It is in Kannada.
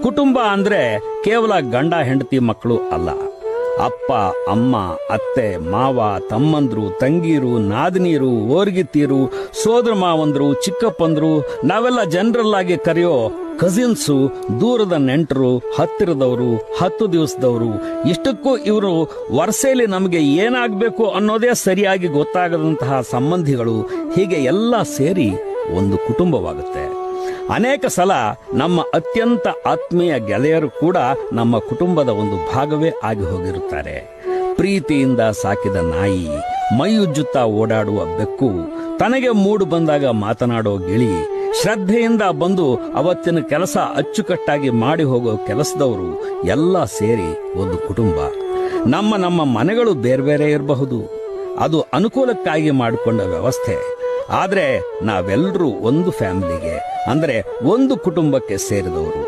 ಕುಟುಂಬ ಅಂದ್ರೆ ಕೇವಲ ಗಂಡ ಹೆಂಡತಿ ಮಕ್ಕಳು ಅಲ್ಲ. ಅಪ್ಪ, ಅಮ್ಮ, ಅತ್ತೆ, ಮಾವ, ತಮ್ಮಂದ್ರು, ತಂಗೀರು, ನಾದಿನೀರು, ಓರ್ಗಿತ್ತೀರು, ಸೋದರ ಮಾವಂದ್ರು, ಚಿಕ್ಕಪ್ಪಂದ್ರು, ನಾವೆಲ್ಲ ಜನರಲ್ ಆಗಿ ಕರೆಯೋ ಕಸಿನ್ಸು, ದೂರದ ನೆಂಟರು, ಹತ್ತಿರದವರು, 10 ದಿವಸದವರು, ಇಷ್ಟಕ್ಕೂ ಇವರು ವರ್ಷೆಯಲ್ಲಿ ನಮಗೆ ಏನಾಗಬೇಕು ಅನ್ನೋದೇ ಸರಿಯಾಗಿ ಗೊತ್ತಾಗದಂತಹ ಸಂಬಂಧಿಗಳು, ಹೀಗೆ ಎಲ್ಲ ಸೇರಿ ಒಂದು ಕುಟುಂಬವಾಗುತ್ತೆ. ಅನೇಕ ಸಲ ನಮ್ಮ ಅತ್ಯಂತ ಆತ್ಮೀಯ ಗೆಳೆಯರು ಕೂಡ ನಮ್ಮ ಕುಟುಂಬದ ಒಂದು ಭಾಗವೇ ಆಗಿ ಹೋಗಿರುತ್ತಾರೆ. ಪ್ರೀತಿಯಿಂದ ಸಾಕಿದ ನಾಯಿ, ಮೈಯುಜ್ಜುತ್ತಾ ಓಡಾಡುವ ಬೆಕ್ಕು, ತನಗೆ ಮೂಡು ಬಂದಾಗ ಮಾತನಾಡೋ ಗಿಳಿ, ಶ್ರದ್ಧೆಯಿಂದ ಬಂದು ಅವತ್ತಿನ ಕೆಲಸ ಅಚ್ಚುಕಟ್ಟಾಗಿ ಮಾಡಿ ಹೋಗೋ ಕೆಲಸದವರು ಎಲ್ಲ ಸೇರಿ ಒಂದು ಕುಟುಂಬ. ನಮ್ಮ ಮನೆಗಳು ಬೇರೆ ಬೇರೆ ಇರಬಹುದು, ಅದು ಅನುಕೂಲಕ್ಕಾಗಿ ಮಾಡಿಕೊಂಡ ವ್ಯವಸ್ಥೆ. ಆದ್ರೆ ನಾವೆಲ್ಲರೂ ಒಂದು ಫ್ಯಾಮಿಲಿಗೆ, ಅಂದ್ರೆ ಒಂದು ಕುಟುಂಬಕ್ಕೆ ಸೇರಿದವರು.